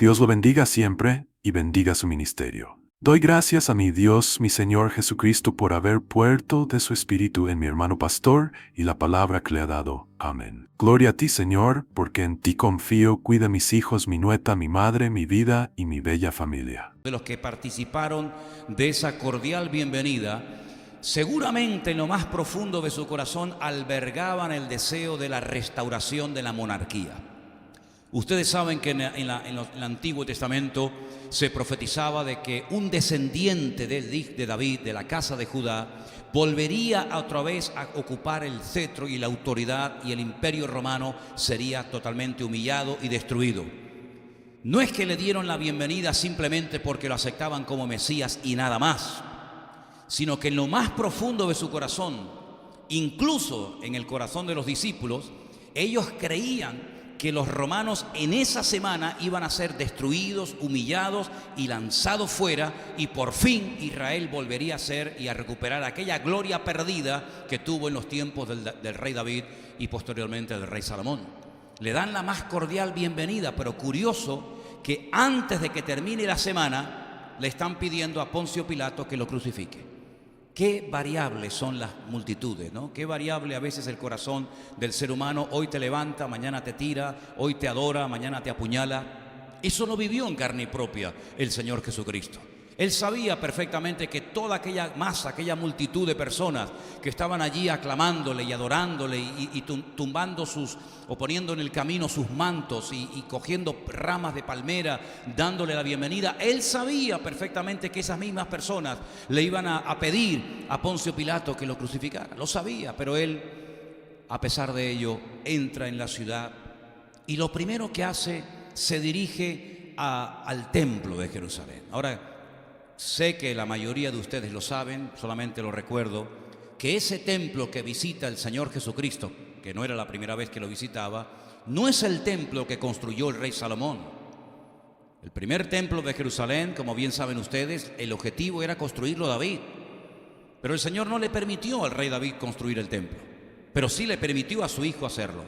Dios lo bendiga siempre y bendiga su ministerio. Doy gracias a mi Dios, mi Señor Jesucristo, por haber puerto de su Espíritu en mi hermano pastor y la palabra que le ha dado. Amén. Gloria a ti, Señor, porque en ti confío. Cuida mis hijos, mi nueta, mi madre, mi vida y mi bella familia. De los que participaron de esa cordial bienvenida, seguramente en lo más profundo de su corazón albergaban el deseo de la restauración de la monarquía. Ustedes saben que en el Antiguo Testamento se profetizaba de que un descendiente de David, de la casa de Judá, volvería otra vez a ocupar el cetro y la autoridad, y el imperio romano sería totalmente humillado y destruido. No es que le dieron la bienvenida simplemente porque lo aceptaban como Mesías y nada más, sino que en lo más profundo de su corazón, incluso en el corazón de los discípulos, ellos creían que los romanos en esa semana iban a ser destruidos, humillados y lanzados fuera, y por fin Israel volvería a ser y a recuperar aquella gloria perdida que tuvo en los tiempos del rey David y posteriormente del rey Salomón. Le dan la más cordial bienvenida, pero curioso que antes de que termine la semana le están pidiendo a Poncio Pilato que lo crucifique. Qué variables son las multitudes, ¿no? Qué variable a veces el corazón del ser humano. Hoy te levanta, mañana te tira, hoy te adora, mañana te apuñala. Eso lo vivió en carne propia el Señor Jesucristo. Él sabía perfectamente que toda aquella masa, aquella multitud de personas que estaban allí aclamándole y adorándole y tumbando o poniendo en el camino sus mantos y cogiendo ramas de palmera, dándole la bienvenida, él sabía perfectamente que esas mismas personas le iban a pedir a Poncio Pilato que lo crucificara. Lo sabía, pero él, a pesar de ello, entra en la ciudad y lo primero que hace, se dirige al templo de Jerusalén. Ahora, sé que la mayoría de ustedes lo saben, solamente lo recuerdo, que ese templo que visita el Señor Jesucristo, que no era la primera vez que lo visitaba, no es el templo que construyó el rey Salomón. El primer templo de Jerusalén, como bien saben ustedes, el objetivo era construirlo David. Pero el Señor no le permitió al rey David construir el templo, pero sí le permitió a su hijo hacerlo.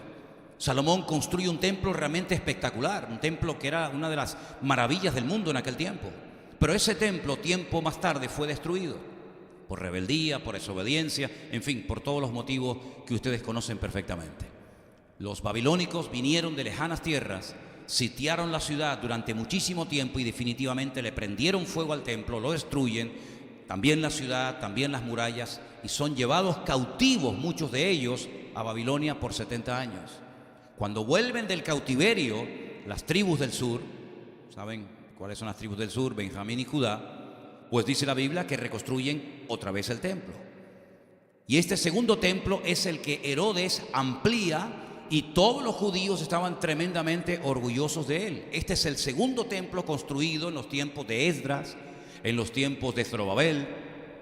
Salomón construye un templo realmente espectacular, un templo que era una de las maravillas del mundo en aquel tiempo. Pero ese templo, tiempo más tarde, fue destruido por rebeldía, por desobediencia, en fin, por todos los motivos que ustedes conocen perfectamente. Los babilónicos vinieron de lejanas tierras, sitiaron la ciudad durante muchísimo tiempo y definitivamente le prendieron fuego al templo, lo destruyen, también la ciudad, también las murallas, y son llevados cautivos, muchos de ellos, a Babilonia por 70 años. Cuando vuelven del cautiverio, las tribus del sur, ¿saben cuáles son las tribus del sur? Benjamín y Judá. Pues dice la Biblia que reconstruyen otra vez el templo. Y este segundo templo es el que Herodes amplía, y todos los judíos estaban tremendamente orgullosos de él. Este es el segundo templo construido en los tiempos de Esdras, en los tiempos de Zorobabel,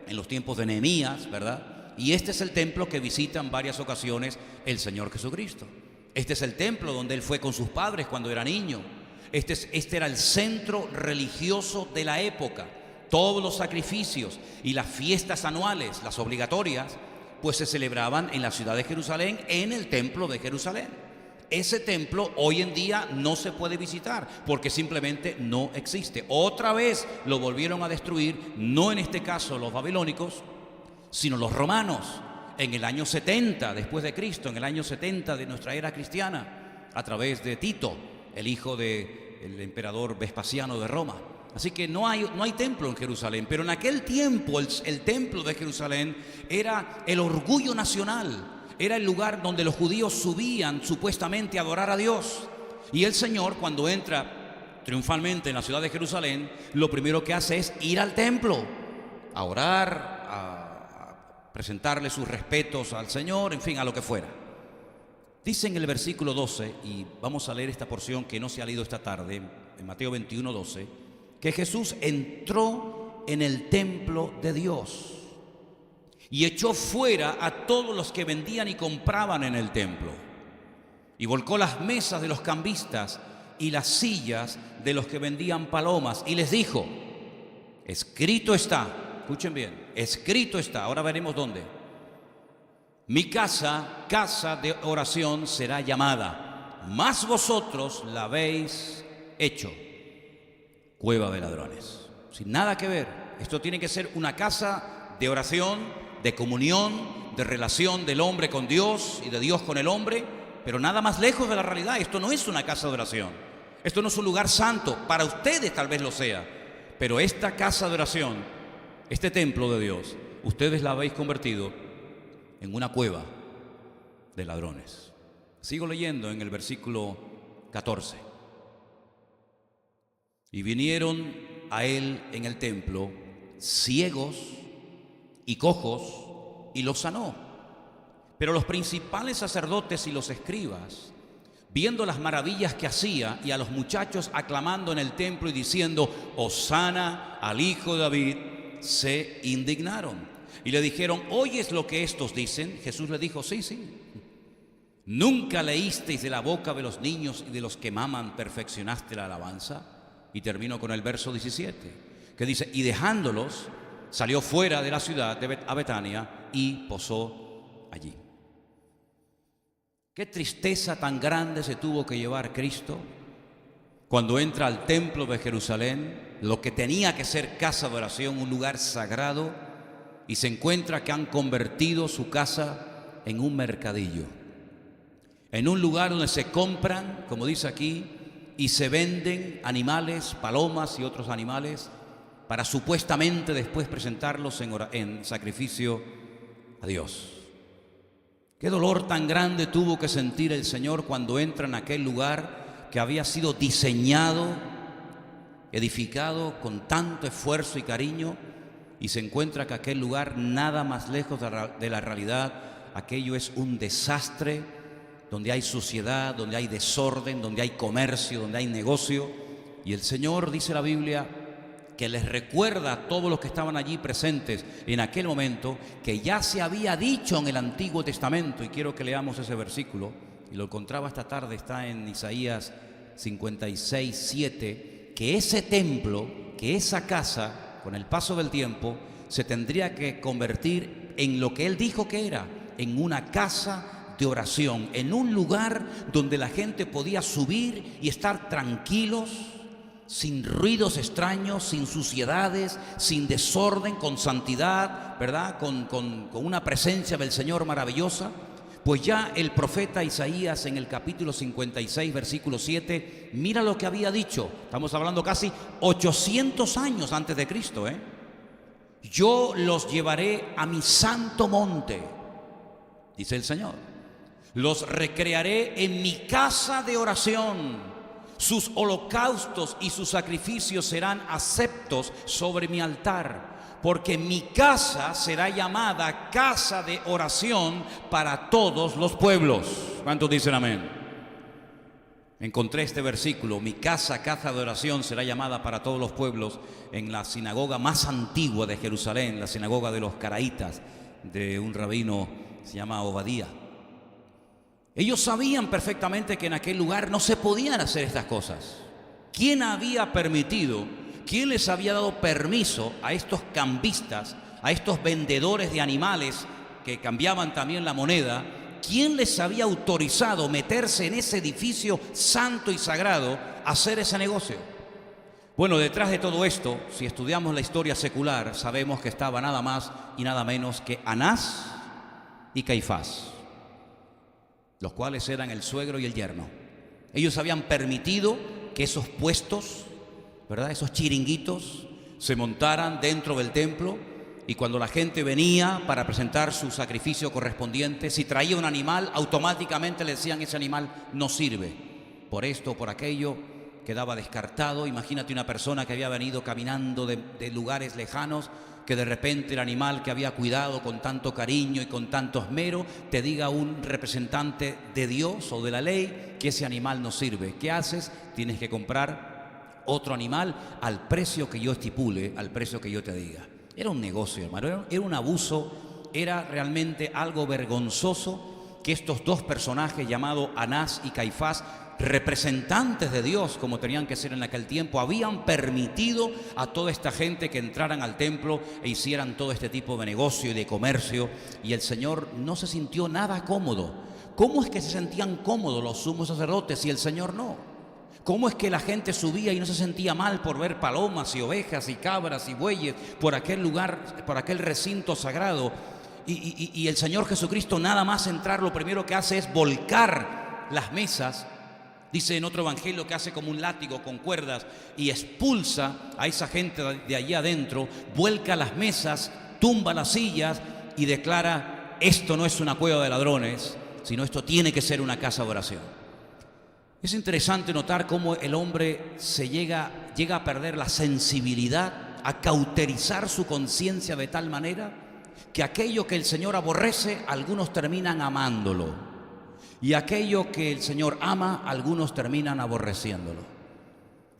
en los tiempos de Nehemías, ¿verdad? Y este es el templo que visita en varias ocasiones el Señor Jesucristo. Este es el templo donde él fue con sus padres cuando era niño. Este era el centro religioso de la época. Todos los sacrificios y las fiestas anuales, las obligatorias, pues se celebraban en la ciudad de Jerusalén, en el templo de Jerusalén. Ese templo hoy en día no se puede visitar porque simplemente no existe. Otra vez lo volvieron a destruir, no en este caso los babilónicos, sino los romanos, en el año 70 después de Cristo, en el año 70 de nuestra era cristiana, a través de Tito, el hijo del emperador Vespasiano de Roma. Así que no hay templo en Jerusalén, pero en aquel tiempo el templo de Jerusalén era el orgullo nacional, era el lugar donde los judíos subían supuestamente a adorar a Dios. Y el Señor, cuando entra triunfalmente en la ciudad de Jerusalén, lo primero que hace es ir al templo, a orar, a presentarle sus respetos al Señor, en fin, a lo que fuera. Dice en el versículo 12, y vamos a leer esta porción que no se ha leído esta tarde, en Mateo 21, 12, que Jesús entró en el templo de Dios y echó fuera a todos los que vendían y compraban en el templo, y volcó las mesas de los cambistas y las sillas de los que vendían palomas, y les dijo: escrito está, escuchen bien, escrito está, ahora veremos dónde: mi casa, casa de oración será llamada, mas vosotros la habéis hecho cueva de ladrones. Sin nada que ver. Esto tiene que ser una casa de oración, de comunión, de relación del hombre con Dios y de Dios con el hombre, pero nada más lejos de la realidad. Esto no es una casa de oración. Esto no es un lugar santo. Para ustedes tal vez lo sea, pero esta casa de oración, este templo de Dios, ustedes la habéis convertido en una cueva de ladrones. Sigo leyendo en el versículo 14. Y vinieron a él en el templo ciegos y cojos, y los sanó. Pero los principales sacerdotes y los escribas, viendo las maravillas que hacía y a los muchachos aclamando en el templo y diciendo: Hosana al hijo de David, se indignaron y le dijeron: ¿oyes lo que estos dicen? Jesús le dijo: sí, sí. ¿Nunca leísteis de la boca de los niños y de los que maman perfeccionaste la alabanza? Y termino con el verso 17, que dice: y dejándolos, salió fuera de la ciudad a Betania y posó allí. Qué tristeza tan grande se tuvo que llevar Cristo cuando entra al templo de Jerusalén, lo que tenía que ser casa de oración, un lugar sagrado, y se encuentra que han convertido su casa en un mercadillo, en un lugar donde se compran, como dice aquí, y se venden animales, palomas y otros animales, para supuestamente después presentarlos en sacrificio a Dios. Qué dolor tan grande tuvo que sentir el Señor cuando entra en aquel lugar que había sido diseñado, edificado con tanto esfuerzo y cariño, y se encuentra que aquel lugar, nada más lejos de la realidad, aquello es un desastre, donde hay suciedad, donde hay desorden, donde hay comercio, donde hay negocio. Y el Señor, dice la Biblia, que les recuerda a todos los que estaban allí presentes en aquel momento que ya se había dicho en el Antiguo Testamento, y quiero que leamos ese versículo, y lo encontraba esta tarde, está en Isaías 56, 7, que ese templo, que esa casa, con el paso del tiempo, se tendría que convertir en lo que Él dijo que era, en una casa de oración, en un lugar donde la gente podía subir y estar tranquilos, sin ruidos extraños, sin suciedades, sin desorden, con santidad, ¿verdad? Con una presencia del Señor maravillosa. Pues ya el profeta Isaías en el capítulo 56, versículo 7, mira lo que había dicho. Estamos hablando casi 800 años antes de Cristo, ¿eh? Yo los llevaré a mi santo monte, dice el Señor. Los recrearé en mi casa de oración. Sus holocaustos y sus sacrificios serán aceptos sobre mi altar, porque mi casa será llamada casa de oración para todos los pueblos. ¿Cuántos dicen amén? Encontré este versículo: mi casa, casa de oración, será llamada para todos los pueblos, en la sinagoga más antigua de Jerusalén, la sinagoga de los Caraítas, de un rabino que se llama Obadía. Ellos sabían perfectamente que en aquel lugar no se podían hacer estas cosas. ¿Quién había permitido, quién les había dado permiso a estos cambistas, a estos vendedores de animales que cambiaban también la moneda? ¿Quién les había autorizado meterse en ese edificio santo y sagrado a hacer ese negocio? Bueno, detrás de todo esto, si estudiamos la historia secular, sabemos que estaba nada más y nada menos que Anás y Caifás, los cuales eran el suegro y el yerno. Ellos habían permitido que esos puestos, ¿verdad?, esos chiringuitos, se montaran dentro del templo, y cuando la gente venía para presentar su sacrificio correspondiente, si traía un animal, automáticamente le decían: ese animal no sirve, por esto o por aquello, quedaba descartado. Imagínate una persona que había venido caminando de lugares lejanos, que de repente el animal que había cuidado con tanto cariño y con tanto esmero, te diga un representante de Dios o de la ley que ese animal no sirve. ¿Qué haces? Tienes que comprar otro animal al precio que yo estipule, al precio que yo te diga. Era un negocio, hermano, era un abuso, era realmente algo vergonzoso que estos dos personajes llamados Anás y Caifás, representantes de Dios como tenían que ser en aquel tiempo, habían permitido a toda esta gente que entraran al templo e hicieran todo este tipo de negocio y de comercio, y el Señor no se sintió nada cómodo. ¿Cómo es que se sentían cómodos los sumos sacerdotes y el Señor no? ¿Cómo es que la gente subía y no se sentía mal por ver palomas y ovejas y cabras y bueyes por aquel lugar, por aquel recinto sagrado? Y el Señor Jesucristo, nada más entrar, lo primero que hace es volcar las mesas. Dice en otro evangelio que hace como un látigo con cuerdas y expulsa a esa gente de allí adentro, vuelca las mesas, tumba las sillas y declara: esto no es una cueva de ladrones, sino esto tiene que ser una casa de oración. Es interesante notar cómo el hombre llega a perder la sensibilidad, a cauterizar su conciencia de tal manera que aquello que el Señor aborrece, algunos terminan amándolo, y aquello que el Señor ama, algunos terminan aborreciéndolo.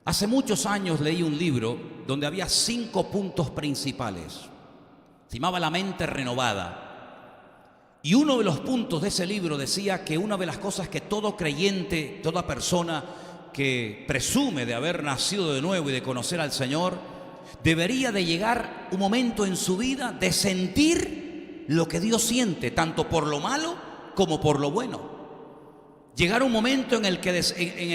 Hace muchos años leí un libro donde había 5 puntos principales. Se llamaba La mente renovada. Y uno de los puntos de ese libro decía que una de las cosas que todo creyente, toda persona que presume de haber nacido de nuevo y de conocer al Señor, debería de llegar un momento en su vida de sentir lo que Dios siente, tanto por lo malo como por lo bueno. Llegar un momento en el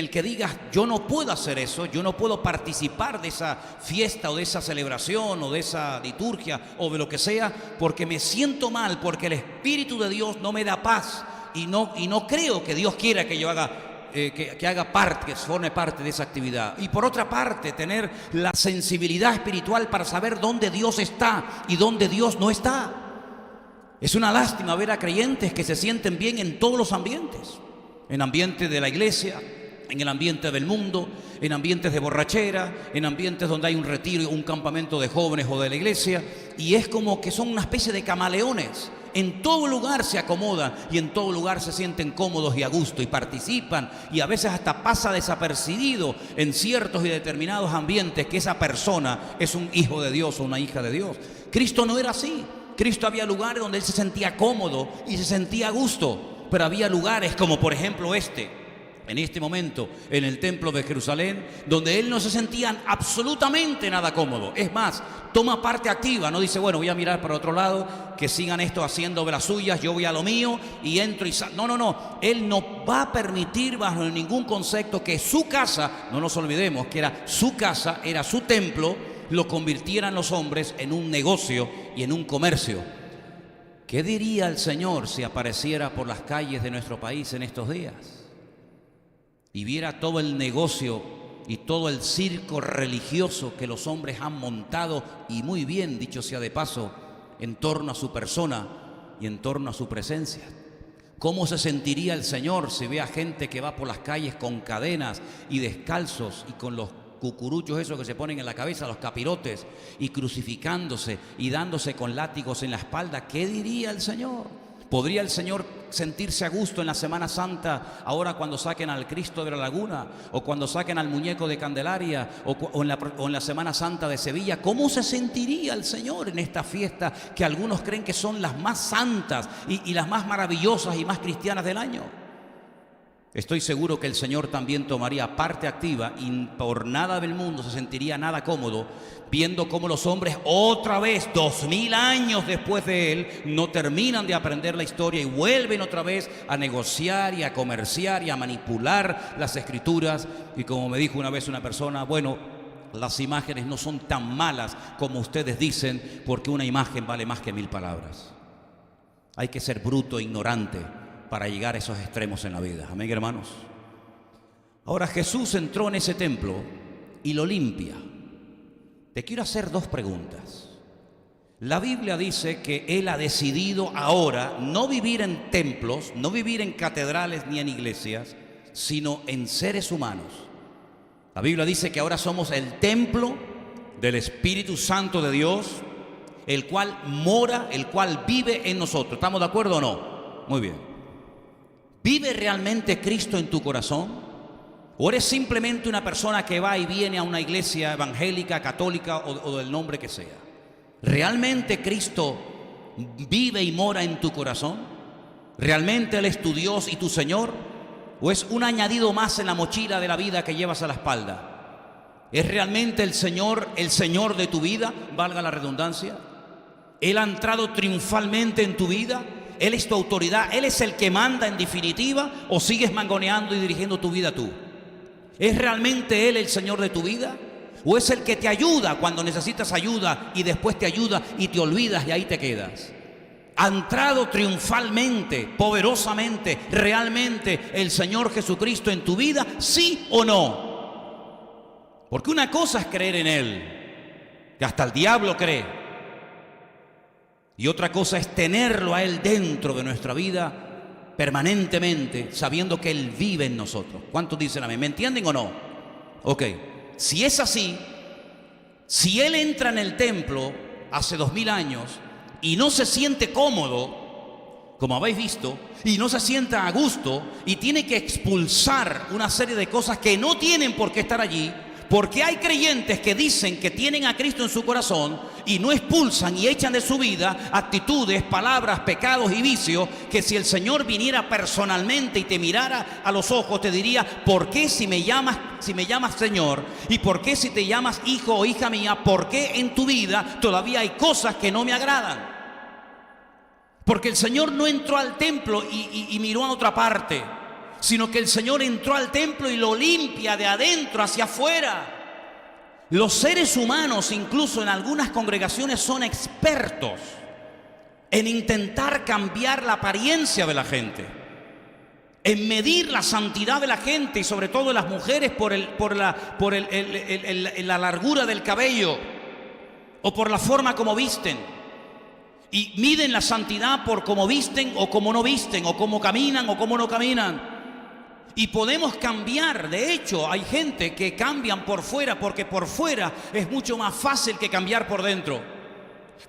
que digas: yo no puedo hacer eso, yo no puedo participar de esa fiesta o de esa celebración o de esa liturgia o de lo que sea, porque me siento mal, porque el Espíritu de Dios no me da paz y no creo que Dios quiera que yo haga que haga parte, que forme parte de esa actividad. Y por otra parte, tener la sensibilidad espiritual para saber dónde Dios está y dónde Dios no está. Es una lástima ver a creyentes que se sienten bien en todos los ambientes. En ambientes de la iglesia, en el ambiente del mundo, en ambientes de borrachera, en ambientes donde hay un retiro, un campamento de jóvenes o de la iglesia, y es como que son una especie de camaleones. En todo lugar se acomodan y en todo lugar se sienten cómodos y a gusto y participan, y a veces hasta pasa desapercibido en ciertos y determinados ambientes que esa persona es un hijo de Dios o una hija de Dios. Cristo no era así. Cristo había lugares donde Él se sentía cómodo y se sentía a gusto. Pero había lugares como por ejemplo en este momento, en el templo de Jerusalén, donde Él no se sentía absolutamente nada cómodo. Es más, toma parte activa, no dice: bueno, voy a mirar para otro lado, que sigan esto haciendo de las suyas, yo voy a lo mío y entro y salgo. No, Él no va a permitir bajo ningún concepto que su casa, no nos olvidemos que era su casa, era su templo, lo convirtieran los hombres en un negocio y en un comercio. ¿Qué diría el Señor si apareciera por las calles de nuestro país en estos días y viera todo el negocio y todo el circo religioso que los hombres han montado, y muy bien, dicho sea de paso, en torno a su persona y en torno a su presencia? ¿Cómo se sentiría el Señor si ve a gente que va por las calles con cadenas y descalzos y con los cucuruchos esos que se ponen en la cabeza, los capirotes, y crucificándose y dándose con látigos en la espalda? ¿Qué diría el Señor? ¿Podría el Señor sentirse a gusto en la Semana Santa, ahora cuando saquen al Cristo de la Laguna, o cuando saquen al muñeco de Candelaria, o en la Semana Santa de Sevilla? ¿Cómo se sentiría el Señor en esta fiesta que algunos creen que son las más santas y las más maravillosas y más cristianas del año? Estoy seguro que el Señor también tomaría parte activa y por nada del mundo se sentiría nada cómodo viendo cómo los hombres otra vez, 2000 años después de Él, no terminan de aprender la historia y vuelven otra vez a negociar y a comerciar y a manipular las Escrituras. Y como me dijo una vez una persona: bueno, las imágenes no son tan malas como ustedes dicen, porque una imagen vale más que 1000 palabras. Hay que ser bruto e ignorante para llegar a esos extremos en la vida. Amén, hermanos. Ahora Jesús entró en ese templo y lo limpia. Te quiero hacer 2 preguntas. La Biblia dice que Él ha decidido ahora no vivir en templos, no vivir en catedrales ni en iglesias, sino en seres humanos. La Biblia dice que ahora somos el templo del Espíritu Santo de Dios, el cual mora, el cual vive en nosotros. ¿Estamos de acuerdo o no? Muy bien. ¿Vive realmente Cristo en tu corazón? ¿O eres simplemente una persona que va y viene a una iglesia evangélica, católica o del nombre que sea? ¿Realmente Cristo vive y mora en tu corazón? ¿Realmente Él es tu Dios y tu Señor? ¿O es un añadido más en la mochila de la vida que llevas a la espalda? ¿Es realmente el Señor de tu vida? Valga la redundancia. ¿Él ha entrado triunfalmente en tu vida? ¿Él es tu autoridad? ¿Él es el que manda en definitiva? ¿O sigues mangoneando y dirigiendo tu vida tú? ¿Es realmente Él el Señor de tu vida? ¿O es el que te ayuda cuando necesitas ayuda y después te ayuda y te olvidas y ahí te quedas? ¿Ha entrado triunfalmente, poderosamente, realmente el Señor Jesucristo en tu vida? ¿Sí o no? Porque una cosa es creer en Él, que hasta el diablo cree. Y otra cosa es tenerlo a Él dentro de nuestra vida permanentemente, sabiendo que Él vive en nosotros. ¿Cuántos dicen amén? ¿Me entienden o no? Ok, si es así, si Él entra en el templo hace 2000 años y no se siente cómodo, como habéis visto, y no se sienta a gusto, y tiene que expulsar una serie de cosas que no tienen por qué estar allí, porque hay creyentes que dicen que tienen a Cristo en su corazón y no expulsan y echan de su vida actitudes, palabras, pecados y vicios, que si el Señor viniera personalmente y te mirara a los ojos, te diría: ¿por qué si me llamas Señor? ¿Y por qué si te llamas hijo o hija mía? ¿Por qué en tu vida todavía hay cosas que no me agradan? Porque el Señor no entró al templo y miró a otra parte, sino que el Señor entró al templo y lo limpia de adentro hacia afuera. Los seres humanos, incluso en algunas congregaciones, son expertos en intentar cambiar la apariencia de la gente, en medir la santidad de la gente y sobre todo de las mujeres por la largura del cabello o por la forma como visten. Y miden la santidad por cómo visten o cómo no visten, o cómo caminan o cómo no caminan. Y podemos cambiar. De hecho, hay gente que cambian por fuera, porque por fuera es mucho más fácil que cambiar por dentro.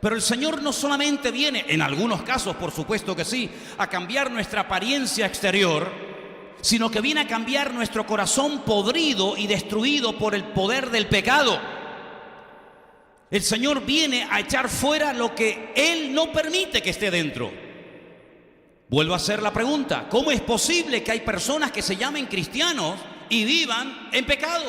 Pero el Señor no solamente viene, en algunos casos por supuesto que sí, a cambiar nuestra apariencia exterior, sino que viene a cambiar nuestro corazón podrido y destruido por el poder del pecado. El Señor viene a echar fuera lo que Él no permite que esté dentro. Vuelvo a hacer la pregunta: ¿cómo es posible que hay personas que se llamen cristianos y vivan en pecado?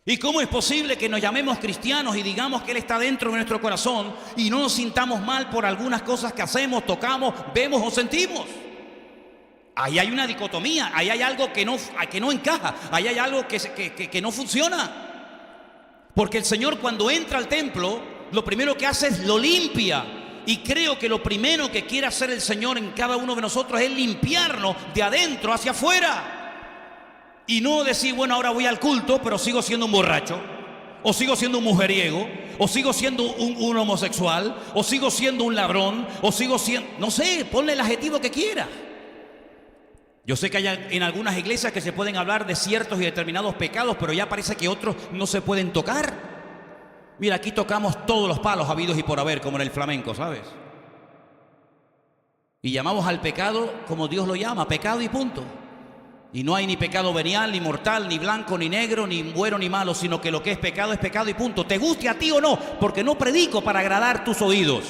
¿Y cómo es posible que nos llamemos cristianos y digamos que Él está dentro de nuestro corazón y no nos sintamos mal por algunas cosas que hacemos, tocamos, vemos o sentimos? Ahí hay una dicotomía, ahí hay algo que no encaja, ahí hay algo que no funciona. Porque el Señor, cuando entra al templo, lo primero que hace es lo limpia. Y creo que lo primero que quiere hacer el Señor en cada uno de nosotros es limpiarnos de adentro hacia afuera. Y no decir: bueno, ahora voy al culto, pero sigo siendo un borracho, o sigo siendo un mujeriego, o sigo siendo un homosexual, o sigo siendo un ladrón, o sigo siendo... no sé, ponle el adjetivo que quiera. Yo sé que hay en algunas iglesias que se pueden hablar de ciertos y determinados pecados, pero ya parece que otros no se pueden tocar. Mira, aquí tocamos todos los palos habidos y por haber, como en el flamenco, ¿sabes? Y llamamos al pecado como Dios lo llama, pecado y punto. Y no hay ni pecado venial, ni mortal, ni blanco, ni negro, ni bueno, ni malo, sino que lo que es pecado y punto. Te guste a ti o no, porque no predico para agradar tus oídos.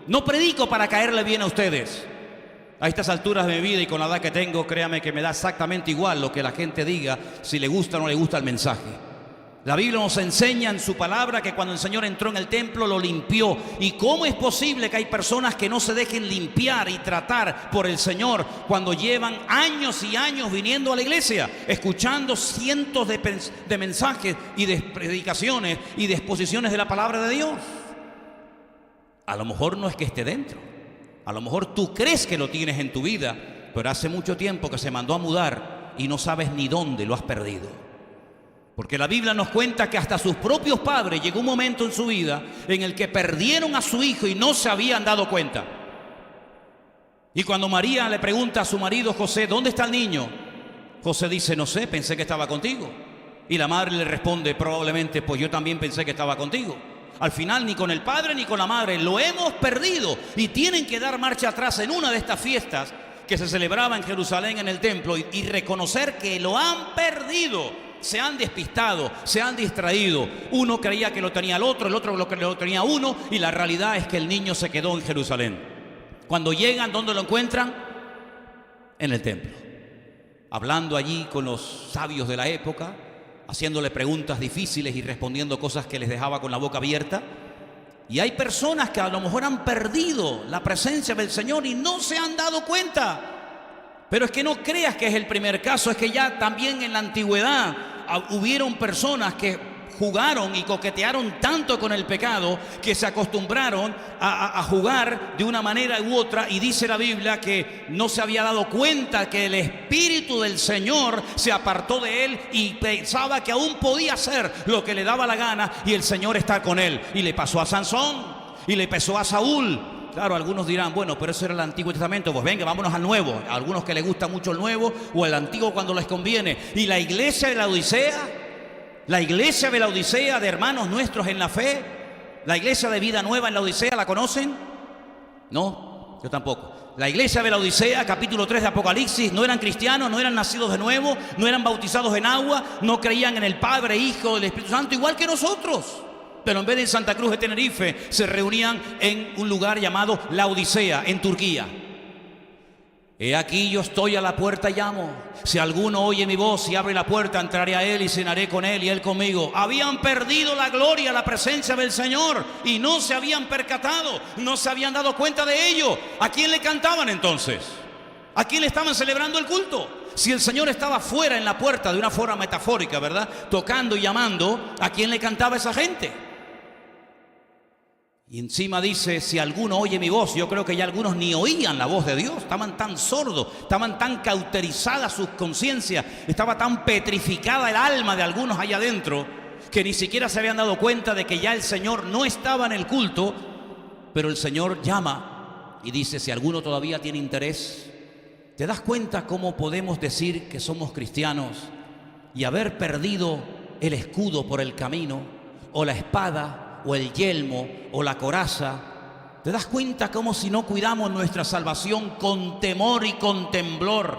No predico para caerle bien a ustedes. A estas alturas de mi vida y con la edad que tengo, créame que me da exactamente igual lo que la gente diga, si le gusta o no le gusta el mensaje. La Biblia nos enseña en su palabra que cuando el Señor entró en el templo lo limpió. ¿Y cómo es posible que hay personas que no se dejen limpiar y tratar por el Señor cuando llevan años y años viniendo a la iglesia, escuchando cientos de mensajes y de predicaciones y de exposiciones de la palabra de Dios? A lo mejor no es que esté dentro. A lo mejor tú crees que lo tienes en tu vida, pero hace mucho tiempo que se mandó a mudar y no sabes ni dónde lo has perdido. Porque la Biblia nos cuenta que hasta sus propios padres llegó un momento en su vida en el que perdieron a su hijo y no se habían dado cuenta. Y cuando María le pregunta a su marido José: ¿dónde está el niño? José dice: no sé, pensé que estaba contigo. Y la madre le responde probablemente: pues yo también pensé que estaba contigo. Al final ni con el padre ni con la madre lo hemos perdido, y tienen que dar marcha atrás en una de estas fiestas que se celebraba en Jerusalén en el templo y reconocer que lo han perdido. Se han despistado, se han distraído. Uno creía que lo tenía el otro lo tenía uno, y la realidad es que el niño se quedó en Jerusalén. Cuando llegan, ¿dónde lo encuentran? En el templo, hablando allí con los sabios de la época, haciéndole preguntas difíciles y respondiendo cosas que les dejaba con la boca abierta. Y hay personas que a lo mejor han perdido la presencia del Señor y no se han dado cuenta. Pero es que no creas que es el primer caso, es que ya también en la antigüedad hubieron personas que jugaron y coquetearon tanto con el pecado que se acostumbraron a jugar de una manera u otra, y dice la Biblia que no se había dado cuenta que el Espíritu del Señor se apartó de él y pensaba que aún podía hacer lo que le daba la gana y el Señor está con él. Y le pasó a Sansón y le pasó a Saúl. Claro, algunos dirán, bueno, pero eso era el Antiguo Testamento. Pues venga, vámonos al Nuevo. A algunos que les gusta mucho el Nuevo o el Antiguo cuando les conviene. Y la iglesia de la Odisea, la iglesia de la Odisea, de hermanos nuestros en la fe, la iglesia de Vida Nueva en la Odisea, ¿la conocen? No, yo tampoco. La iglesia de la Odisea, capítulo 3 de Apocalipsis, no eran cristianos, no eran nacidos de nuevo, no eran bautizados en agua, no creían en el Padre, Hijo, el Espíritu Santo, igual que nosotros. Pero en vez de en Santa Cruz de Tenerife, se reunían en un lugar llamado La Odisea, en Turquía. He aquí yo estoy a la puerta y llamo. Si alguno oye mi voz y abre la puerta, entraré a él y cenaré con él y él conmigo. Habían perdido la gloria, la presencia del Señor, y no se habían percatado, no se habían dado cuenta de ello. ¿A quién le cantaban entonces? ¿A quién le estaban celebrando el culto? Si el Señor estaba fuera en la puerta, de una forma metafórica, ¿verdad?, tocando y llamando, ¿a quién le cantaba esa gente? Y encima dice, si alguno oye mi voz. Yo creo que ya algunos ni oían la voz de Dios. Estaban tan sordos, estaban tan cauterizadas sus conciencias, estaba tan petrificada el alma de algunos allá adentro, que ni siquiera se habían dado cuenta de que ya el Señor no estaba en el culto. Pero el Señor llama y dice, si alguno todavía tiene interés. ¿Te das cuenta cómo podemos decir que somos cristianos y haber perdido el escudo por el camino, o la espada, o el yelmo, o la coraza? ¿Te das cuenta cómo si no cuidamos nuestra salvación con temor y con temblor?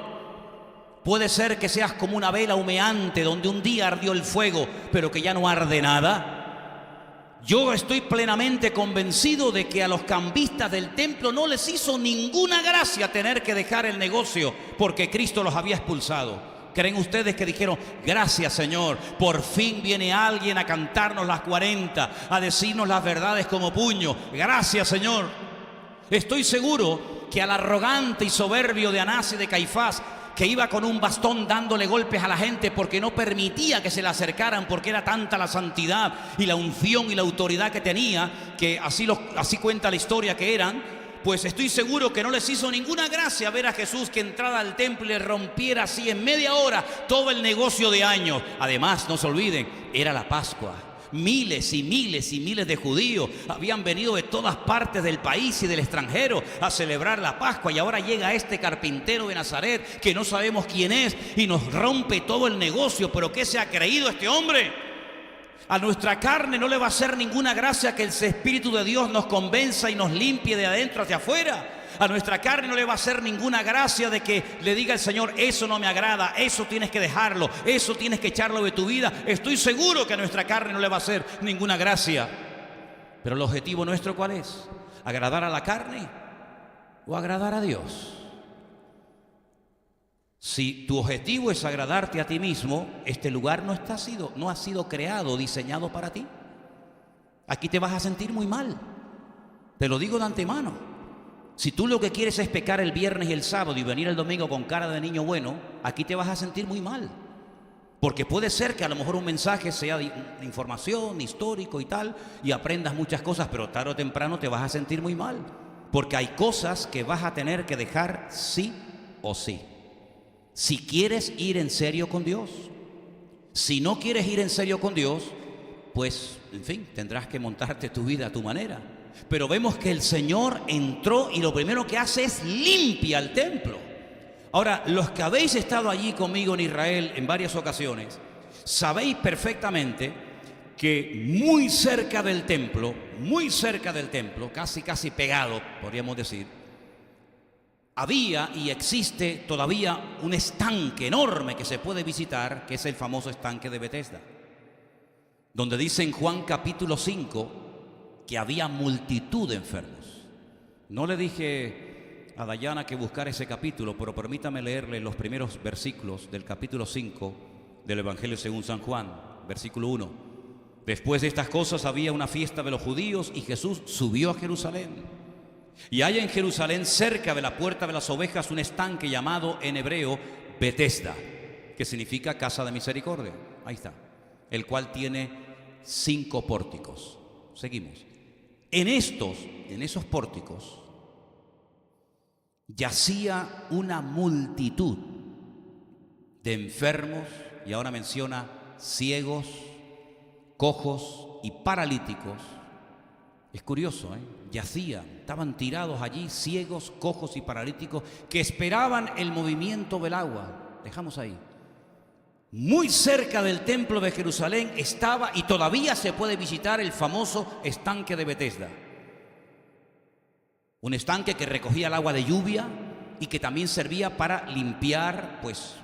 Puede ser que seas como una vela humeante donde un día ardió el fuego, pero que ya no arde nada. Yo estoy plenamente convencido de que a los cambistas del templo no les hizo ninguna gracia tener que dejar el negocio porque Cristo los había expulsado. ¿Creen ustedes que dijeron, gracias Señor, por fin viene alguien a cantarnos las 40, a decirnos las verdades como puño? Gracias Señor. Estoy seguro que al arrogante y soberbio de Anás y de Caifás, que iba con un bastón dándole golpes a la gente porque no permitía que se le acercaran, porque era tanta la santidad y la unción y la autoridad que tenía, que así cuenta la historia que eran, pues estoy seguro que no les hizo ninguna gracia ver a Jesús que entrara al templo y le rompiera así en media hora todo el negocio de años. Además, no se olviden, era la Pascua. Miles y miles y miles de judíos habían venido de todas partes del país y del extranjero a celebrar la Pascua, y ahora llega este carpintero de Nazaret que no sabemos quién es y nos rompe todo el negocio. ¿Pero qué se ha creído este hombre? A nuestra carne no le va a hacer ninguna gracia que el Espíritu de Dios nos convenza y nos limpie de adentro hacia afuera. A nuestra carne no le va a hacer ninguna gracia de que le diga el Señor, eso no me agrada, eso tienes que dejarlo, eso tienes que echarlo de tu vida. Estoy seguro que a nuestra carne no le va a hacer ninguna gracia. Pero el objetivo nuestro, ¿cuál es? ¿Agradar a la carne o agradar a Dios? Si tu objetivo es agradarte a ti mismo, este lugar no ha sido creado, diseñado para ti. Aquí te vas a sentir muy mal. Te lo digo de antemano. Si tú lo que quieres es pecar el viernes y el sábado y venir el domingo con cara de niño bueno, aquí te vas a sentir muy mal. Porque puede ser que a lo mejor un mensaje sea de información, histórico y tal, y aprendas muchas cosas, pero tarde o temprano te vas a sentir muy mal. Porque hay cosas que vas a tener que dejar sí o sí. Si quieres ir en serio con Dios. Si no quieres ir en serio con Dios, pues, en fin, tendrás que montarte tu vida a tu manera. Pero vemos que el Señor entró y lo primero que hace es limpia el templo. Ahora, los que habéis estado allí conmigo en Israel en varias ocasiones, sabéis perfectamente que muy cerca del templo, casi pegado, podríamos decir, había y existe todavía un estanque enorme que se puede visitar, que es el famoso estanque de Betesda, donde dice en Juan capítulo 5 que había multitud de enfermos. No le dije a Dayana que buscara ese capítulo, pero permítame leerle los primeros versículos del capítulo 5 del Evangelio según San Juan, versículo 1. Después de estas cosas había una fiesta de los judíos y Jesús subió a Jerusalén. Y hay en Jerusalén, cerca de la puerta de las ovejas, un estanque llamado en hebreo Betesda, que significa casa de misericordia. Ahí está. El cual tiene 5 pórticos. Seguimos. En esos pórticos yacía una multitud de enfermos, y ahora menciona ciegos, cojos y paralíticos. Es curioso, yacían, estaban tirados allí, ciegos, cojos y paralíticos, que esperaban el movimiento del agua. Dejamos ahí. Muy cerca del templo de Jerusalén estaba, y todavía se puede visitar, el famoso estanque de Betesda. Un estanque que recogía el agua de lluvia y que también servía para limpiar, pues,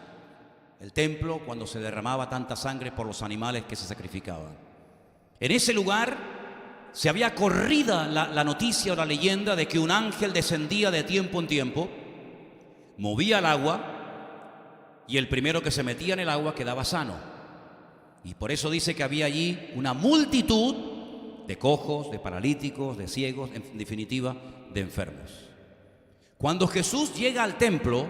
el templo cuando se derramaba tanta sangre por los animales que se sacrificaban. En ese lugar se había corrido la noticia o la leyenda de que un ángel descendía de tiempo en tiempo, movía el agua, y el primero que se metía en el agua quedaba sano. Y por eso dice que había allí una multitud de cojos, de paralíticos, de ciegos, en definitiva, de enfermos. Cuando Jesús llega al templo,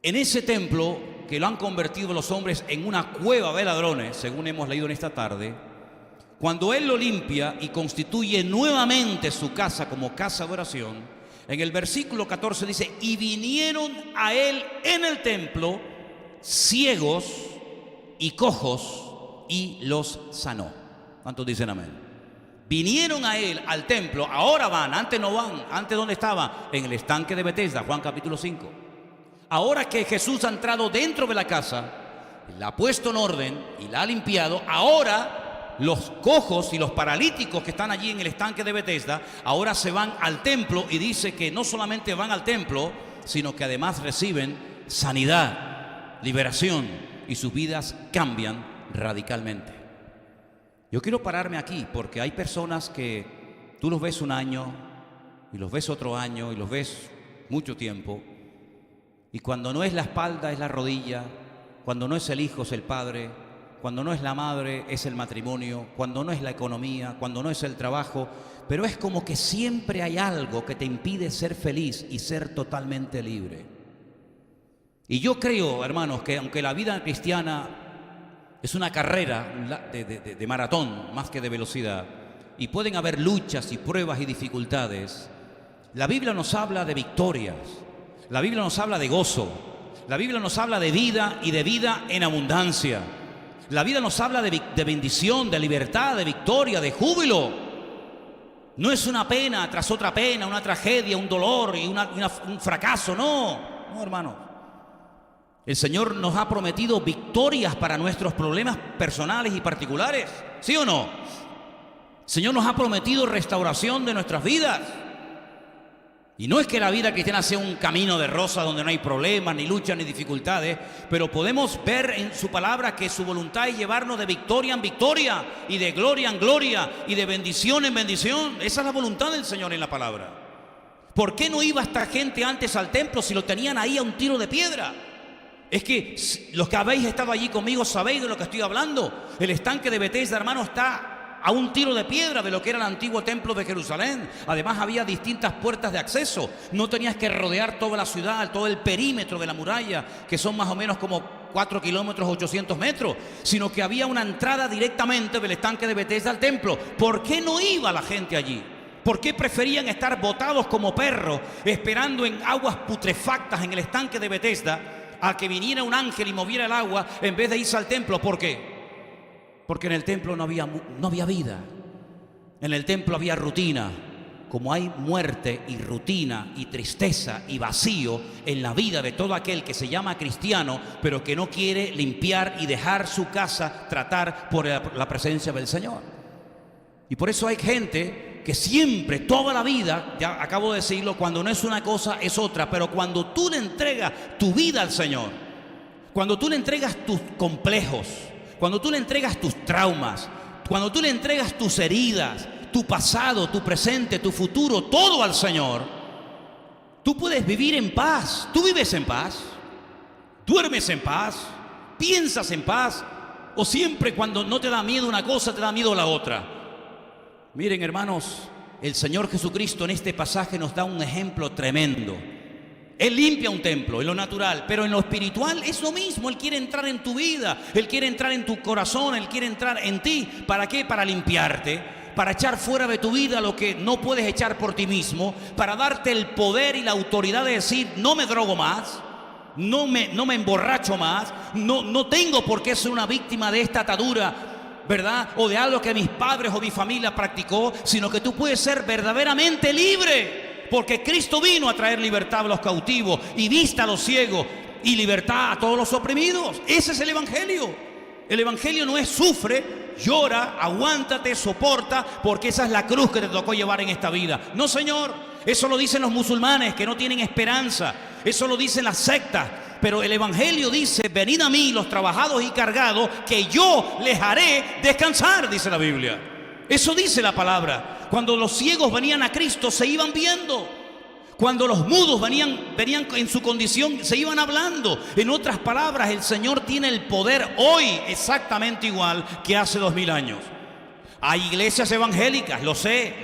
en ese templo que lo han convertido los hombres en una cueva de ladrones, según hemos leído en esta tarde, cuando Él lo limpia y constituye nuevamente su casa como casa de oración, en el versículo 14 dice: y vinieron a Él en el templo ciegos y cojos y los sanó. ¿Cuántos dicen amén? Vinieron a Él al templo, ahora van, antes no van. Antes, ¿dónde estaba? En el estanque de Betesda, Juan capítulo 5. Ahora que Jesús ha entrado dentro de la casa, la ha puesto en orden y la ha limpiado, ahora los cojos y los paralíticos que están allí en el estanque de Betesda, ahora se van al templo, y dice que no solamente van al templo, sino que además reciben sanidad, liberación, y sus vidas cambian radicalmente. Yo quiero pararme aquí porque hay personas que tú los ves un año y los ves otro año y los ves mucho tiempo, y cuando no es la espalda es la rodilla, cuando no es el hijo es el padre, cuando no es la madre es el matrimonio, cuando no es la economía, cuando no es el trabajo, pero es como que siempre hay algo que te impide ser feliz y ser totalmente libre. Y yo creo, hermanos, que aunque la vida cristiana es una carrera de maratón más que de velocidad, y pueden haber luchas y pruebas y dificultades, la Biblia nos habla de victorias, la Biblia nos habla de gozo, la Biblia nos habla de vida y de vida en abundancia. La Biblia nos habla de bendición, de libertad, de victoria, de júbilo. No es una pena tras otra pena, una tragedia, un dolor y un fracaso, no, hermano. El Señor nos ha prometido victorias para nuestros problemas personales y particulares, ¿sí o no? El Señor nos ha prometido restauración de nuestras vidas. Y no es que la vida cristiana sea un camino de rosas donde no hay problemas, ni luchas, ni dificultades, pero podemos ver en su palabra que su voluntad es llevarnos de victoria en victoria, y de gloria en gloria, y de bendición en bendición. Esa es la voluntad del Señor en la palabra. ¿Por qué no iba esta gente antes al templo si lo tenían ahí a un tiro de piedra? Es que los que habéis estado allí conmigo sabéis de lo que estoy hablando. El estanque de Betesda, hermano, está a un tiro de piedra de lo que era el antiguo templo de Jerusalén. Además había distintas puertas de acceso. No tenías que rodear toda la ciudad, todo el perímetro de la muralla, que son más o menos como 4 kilómetros, 800 metros, sino que había una entrada directamente del estanque de Betesda al templo. ¿Por qué no iba la gente allí? ¿Por qué preferían estar botados como perros esperando en aguas putrefactas en el estanque de Betesda a que viniera un ángel y moviera el agua en vez de irse al templo? ¿Por qué? Porque en el templo no había vida. En el templo había rutina. Como hay muerte y rutina y tristeza y vacío en la vida de todo aquel que se llama cristiano, pero que no quiere limpiar y dejar su casa tratar por la presencia del Señor. Y por eso hay gente que siempre, toda la vida, ya acabo de decirlo, cuando no es una cosa es otra, pero cuando tú le entregas tu vida al Señor, cuando tú le entregas tus complejos, cuando tú le entregas tus traumas, cuando tú le entregas tus heridas, tu pasado, tu presente, tu futuro, todo al Señor, tú puedes vivir en paz. Tú vives en paz, duermes en paz, piensas en paz, o siempre cuando no te da miedo una cosa, te da miedo la otra. Miren, hermanos, el Señor Jesucristo en este pasaje nos da un ejemplo tremendo. Él limpia un templo en lo natural, pero en lo espiritual es lo mismo. Él quiere entrar en tu vida, Él quiere entrar en tu corazón, Él quiere entrar en ti. ¿Para qué? Para limpiarte, para echar fuera de tu vida lo que no puedes echar por ti mismo, para darte el poder y la autoridad de decir: no me drogo más, no me emborracho más, no tengo por qué ser una víctima de esta atadura, ¿verdad? O de algo que mis padres o mi familia practicó, sino que tú puedes ser verdaderamente libre. Porque Cristo vino a traer libertad a los cautivos y vista a los ciegos y libertad a todos los oprimidos. Ese es el Evangelio. El Evangelio no es sufre, llora, aguántate, soporta, porque esa es la cruz que te tocó llevar en esta vida. No, señor, eso lo dicen los musulmanes que no tienen esperanza. Eso lo dicen las sectas. Pero el Evangelio dice: venid a mí los trabajados y cargados, que yo les haré descansar, dice la Biblia. Eso dice la palabra. Cuando los ciegos venían a Cristo, se iban viendo. Cuando los mudos venían en su condición, se iban hablando. En otras palabras, el Señor tiene el poder hoy exactamente igual que hace 2000 años. Hay iglesias evangélicas, lo sé.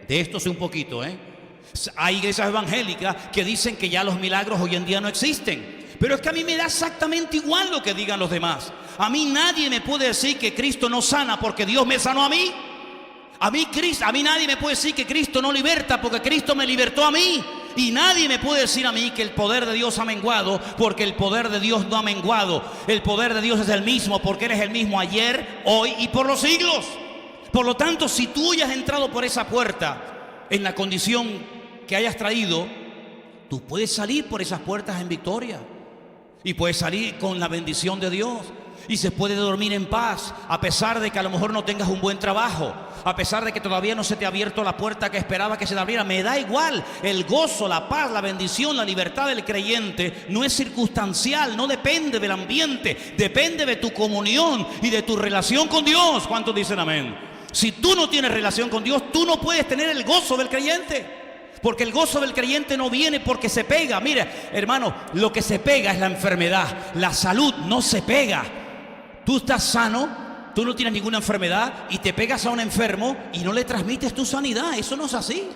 De esto sé un poquito, Hay iglesias evangélicas que dicen que ya los milagros hoy en día no existen. Pero es que a mí me da exactamente igual lo que digan los demás. A mí nadie me puede decir que Cristo no sana porque Dios me sanó a mí. A mí nadie me puede decir que Cristo no liberta porque Cristo me libertó a mí. Y nadie me puede decir a mí que el poder de Dios ha menguado porque el poder de Dios no ha menguado. El poder de Dios es el mismo porque eres el mismo ayer, hoy y por los siglos. Por lo tanto, si tú ya has entrado por esa puerta en la condición que hayas traído, tú puedes salir por esas puertas en victoria. Y puedes salir con la bendición de Dios. Y se puede dormir en paz, a pesar de que a lo mejor no tengas un buen trabajo, a pesar de que todavía no se te ha abierto la puerta que esperaba que se te abriera. Me da igual. El gozo, la paz, la bendición, la libertad del creyente no es circunstancial, no depende del ambiente, depende de tu comunión y de tu relación con Dios. ¿Cuántos dicen amén? Si tú no tienes relación con Dios, tú no puedes tener el gozo del creyente. Porque el gozo del creyente no viene porque se pega. Mira, hermano, lo que se pega es la enfermedad. La salud no se pega. Tú estás sano, tú no tienes ninguna enfermedad y te pegas a un enfermo y no le transmites tu sanidad. Eso no es así.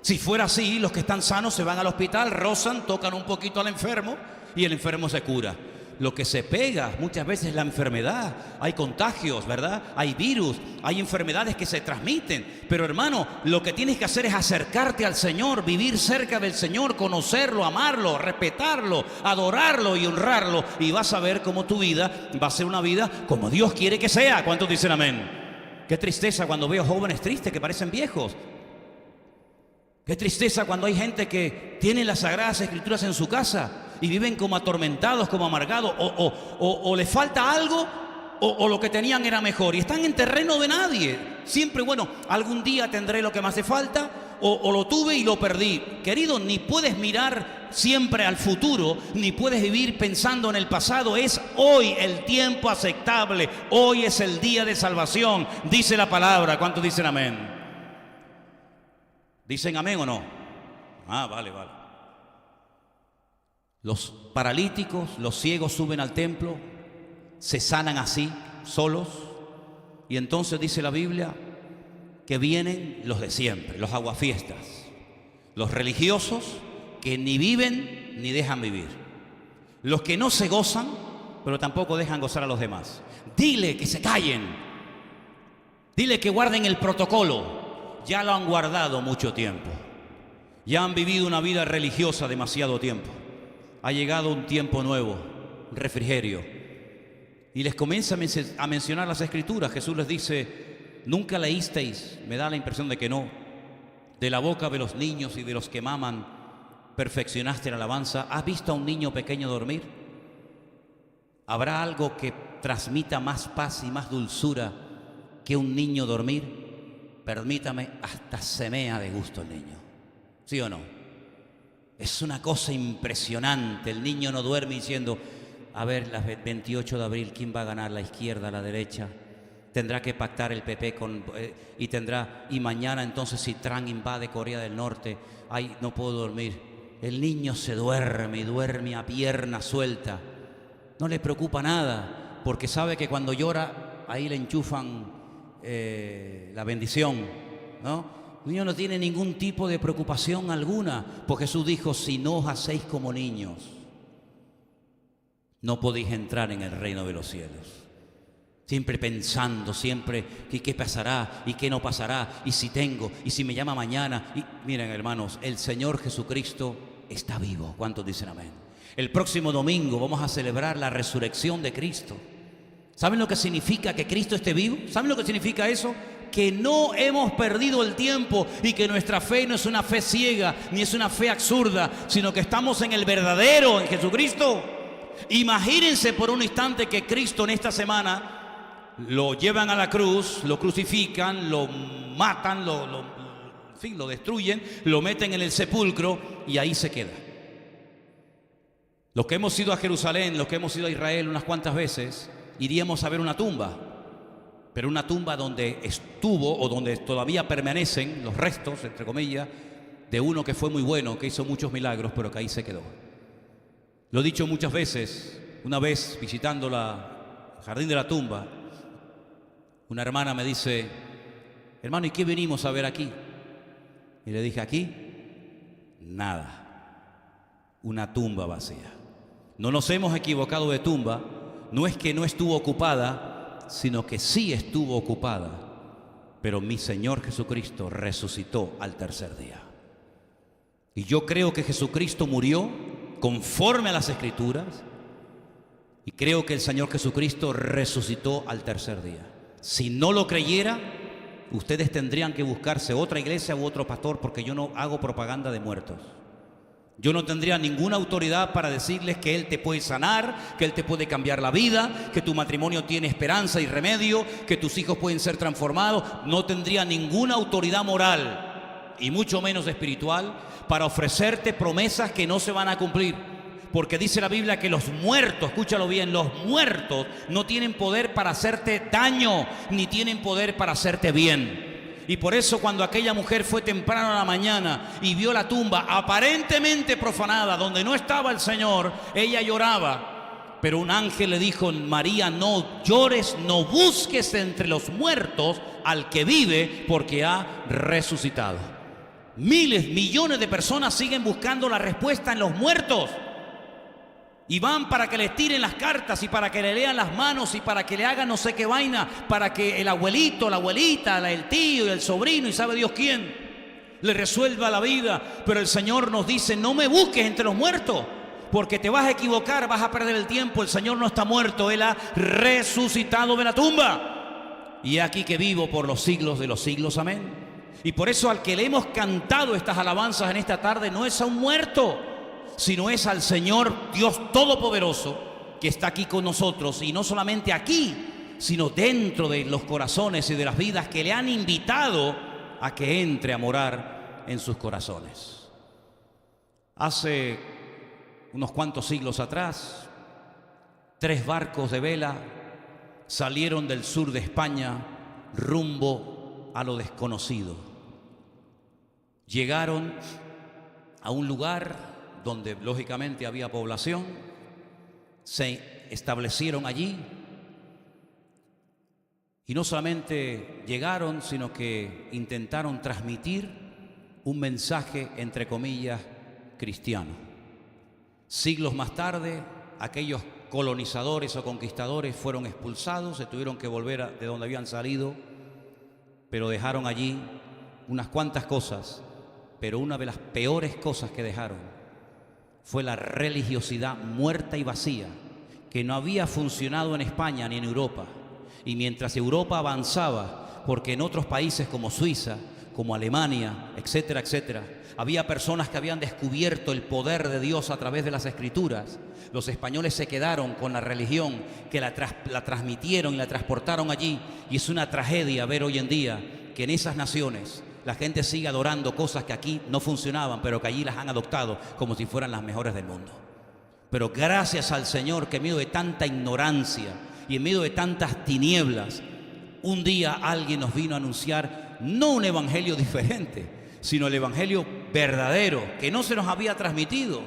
Si fuera así, los que están sanos se van al hospital, rozan, tocan un poquito al enfermo y el enfermo se cura. Lo que se pega muchas veces es la enfermedad. Hay contagios, ¿verdad? Hay virus, hay enfermedades que se transmiten. Pero hermano, lo que tienes que hacer es acercarte al Señor, vivir cerca del Señor, conocerlo, amarlo, respetarlo, adorarlo y honrarlo. Y vas a ver cómo tu vida va a ser una vida como Dios quiere que sea. ¿Cuántos dicen amén? Qué tristeza cuando veo jóvenes tristes que parecen viejos. Qué tristeza cuando hay gente que tiene las Sagradas Escrituras en su casa y viven como atormentados, como amargados, o les falta algo, o lo que tenían era mejor, y están en terreno de nadie. Siempre, bueno, algún día tendré lo que me hace falta, o lo tuve y lo perdí. Querido, ni puedes mirar siempre al futuro, ni puedes vivir pensando en el pasado. Es hoy el tiempo aceptable, hoy es el día de salvación, dice la palabra. ¿Cuántos dicen amén? ¿Dicen amén o no? Vale. Los paralíticos, los ciegos suben al templo, se sanan así, solos. Y entonces dice la Biblia que vienen los de siempre, los aguafiestas, los religiosos que ni viven ni dejan vivir, los que no se gozan, pero tampoco dejan gozar a los demás. Dile que se callen, dile que guarden el protocolo. Ya lo han guardado mucho tiempo, ya han vivido una vida religiosa demasiado tiempo. Ha llegado un tiempo nuevo, un refrigerio. Y les comienza a mencionar las Escrituras. Jesús les dice: nunca leísteis, me da la impresión de que no, de la boca de los niños y de los que maman perfeccionaste la alabanza. ¿Has visto a un niño pequeño dormir? ¿Habrá algo que transmita más paz y más dulzura que un niño dormir? Permítame, hasta se mea de gusto el niño. ¿Sí o no? Es una cosa impresionante. El niño no duerme diciendo: a ver, las 28 de abril, ¿quién va a ganar? ¿La izquierda, la derecha? Tendrá que pactar el PP y mañana entonces si Trump invade Corea del Norte, ay, no puedo dormir. El niño se duerme y duerme a pierna suelta. No le preocupa nada, porque sabe que cuando llora, ahí le enchufan la bendición, ¿no? Niños no tienen ningún tipo de preocupación alguna, porque Jesús dijo, si no os hacéis como niños, no podéis entrar en el reino de los cielos. Siempre pensando, siempre, ¿qué pasará? ¿Y qué no pasará? ¿Y si tengo? ¿Y si me llama mañana? Y miren, hermanos, el Señor Jesucristo está vivo. ¿Cuántos dicen amén? El próximo domingo vamos a celebrar la resurrección de Cristo. ¿Saben lo que significa que Cristo esté vivo? ¿Saben lo que significa eso? Que no hemos perdido el tiempo y que nuestra fe no es una fe ciega ni es una fe absurda, sino que estamos en el verdadero, en Jesucristo. Imagínense por un instante que Cristo en esta semana lo llevan a la cruz, lo crucifican, lo matan, lo destruyen, lo meten en el sepulcro y ahí se queda. Los que hemos ido a Jerusalén, los que hemos ido a Israel unas cuantas veces, iríamos a ver una tumba, pero una tumba donde estuvo o donde todavía permanecen los restos, entre comillas, de uno que fue muy bueno, que hizo muchos milagros, pero que ahí se quedó. Lo he dicho muchas veces. Una vez visitando el jardín de la tumba, una hermana me dice, hermano, ¿y qué venimos a ver aquí? Y le dije, aquí, nada, una tumba vacía. No nos hemos equivocado de tumba. No es que no estuvo ocupada, sino que sí estuvo ocupada, pero mi Señor Jesucristo resucitó al tercer día. Y yo creo que Jesucristo murió conforme a las Escrituras, y creo que el Señor Jesucristo resucitó al tercer día. Si no lo creyera, ustedes tendrían que buscarse otra iglesia u otro pastor, porque yo no hago propaganda de muertos. Yo no tendría ninguna autoridad para decirles que Él te puede sanar, que Él te puede cambiar la vida, que tu matrimonio tiene esperanza y remedio, que tus hijos pueden ser transformados. No tendría ninguna autoridad moral, y mucho menos espiritual, para ofrecerte promesas que no se van a cumplir. Porque dice la Biblia que los muertos, escúchalo bien, los muertos no tienen poder para hacerte daño, ni tienen poder para hacerte bien. Y por eso cuando aquella mujer fue temprano a la mañana y vio la tumba aparentemente profanada, donde no estaba el Señor, ella lloraba. Pero un ángel le dijo, María, no llores, no busques entre los muertos al que vive, porque ha resucitado. Miles, millones de personas siguen buscando la respuesta en los muertos. Y van para que les tiren las cartas y para que le lean las manos y para que le hagan no sé qué vaina, para que el abuelito, la abuelita, el tío y el sobrino y sabe Dios quién le resuelva la vida. Pero el Señor nos dice, no me busques entre los muertos, porque te vas a equivocar, vas a perder el tiempo. El Señor no está muerto, Él ha resucitado de la tumba. Y aquí que vivo por los siglos de los siglos, amén. Y por eso al que le hemos cantado estas alabanzas en esta tarde no es a un muerto, sino es al Señor Dios Todopoderoso, que está aquí con nosotros, y no solamente aquí, sino dentro de los corazones y de las vidas que le han invitado a que entre a morar en sus corazones. Hace unos cuantos siglos atrás, 3 barcos de vela salieron del sur de España rumbo a lo desconocido. Llegaron a un lugar donde lógicamente había población, se establecieron allí y no solamente llegaron, sino que intentaron transmitir un mensaje, entre comillas, cristiano. Siglos más tarde, aquellos colonizadores o conquistadores fueron expulsados, se tuvieron que volver de donde habían salido, pero dejaron allí unas cuantas cosas, pero una de las peores cosas que dejaron fue la religiosidad muerta y vacía, que no había funcionado en España ni en Europa. Y mientras Europa avanzaba, porque en otros países como Suiza, como Alemania, etcétera, etcétera, había personas que habían descubierto el poder de Dios a través de las Escrituras, los españoles se quedaron con la religión, que la transmitieron y la transportaron allí. Y es una tragedia ver hoy en día que en esas naciones la gente sigue adorando cosas que aquí no funcionaban, pero que allí las han adoptado como si fueran las mejores del mundo. Pero gracias al Señor, que en medio de tanta ignorancia y en medio de tantas tinieblas, un día alguien nos vino a anunciar no un evangelio diferente, sino el evangelio verdadero, que no se nos había transmitido.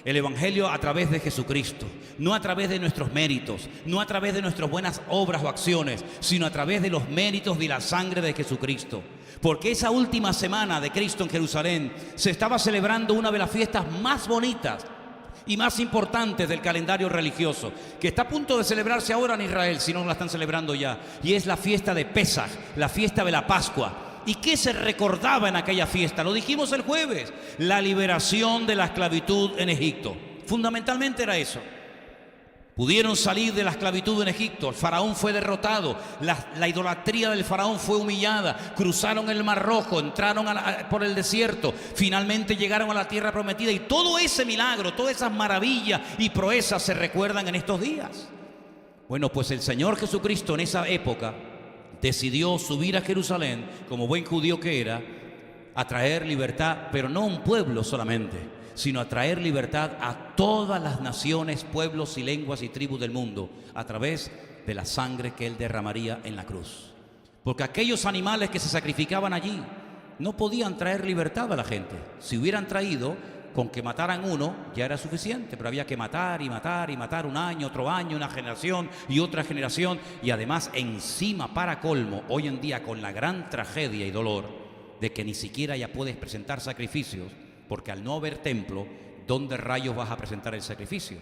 El Evangelio a través de Jesucristo, no a través de nuestros méritos, no a través de nuestras buenas obras o acciones, sino a través de los méritos de la sangre de Jesucristo. Porque esa última semana de Cristo en Jerusalén se estaba celebrando una de las fiestas más bonitas y más importantes del calendario religioso, que está a punto de celebrarse ahora en Israel, si no la están celebrando ya, y es la fiesta de Pesaj, la fiesta de la Pascua. ¿Y qué se recordaba en aquella fiesta? Lo dijimos el jueves, la liberación de la esclavitud en Egipto. Fundamentalmente era eso. Pudieron salir de la esclavitud en Egipto, el faraón fue derrotado, la idolatría del faraón fue humillada, cruzaron el Mar Rojo, entraron por el desierto, finalmente llegaron a la tierra prometida, y todo ese milagro, todas esas maravillas y proezas se recuerdan en estos días. Bueno, pues el Señor Jesucristo en esa época decidió subir a Jerusalén, como buen judío que era, a traer libertad, pero no a un pueblo solamente, sino a traer libertad a todas las naciones, pueblos y lenguas y tribus del mundo, a través de la sangre que Él derramaría en la cruz. Porque aquellos animales que se sacrificaban allí no podían traer libertad a la gente. Si hubieran traído, con que mataran uno ya era suficiente, pero había que matar y matar y matar, un año, otro año, una generación y otra generación, y además encima, para colmo, hoy en día con la gran tragedia y dolor de que ni siquiera ya puedes presentar sacrificios, porque al no haber templo, ¿dónde rayos vas a presentar el sacrificio?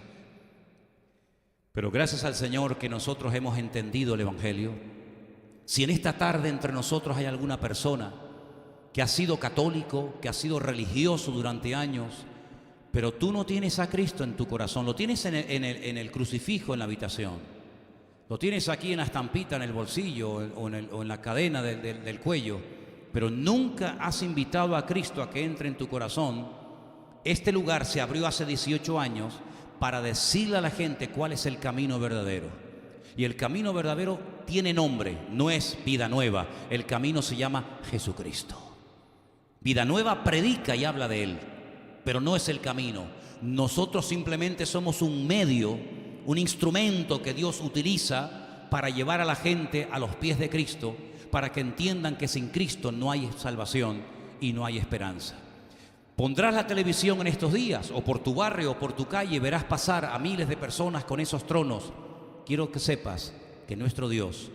Pero gracias al Señor que nosotros hemos entendido el Evangelio. Si en esta tarde entre nosotros hay alguna persona que ha sido católico, que ha sido religioso durante años, pero tú no tienes a Cristo en tu corazón, lo tienes en el crucifijo en la habitación, lo tienes aquí en la estampita en el bolsillo o en la cadena del cuello, pero nunca has invitado a Cristo a que entre en tu corazón. Este lugar se abrió hace 18 años para decirle a la gente cuál es el camino verdadero. Y el camino verdadero tiene nombre, no es Vida Nueva, el camino se llama Jesucristo. Vida Nueva predica y habla de Él, pero no es el camino. Nosotros simplemente somos un medio, un instrumento que Dios utiliza para llevar a la gente a los pies de Cristo, para que entiendan que sin Cristo no hay salvación y no hay esperanza. Pondrás la televisión en estos días, o por tu barrio o por tu calle, verás pasar a miles de personas con esos tronos. Quiero que sepas que nuestro Dios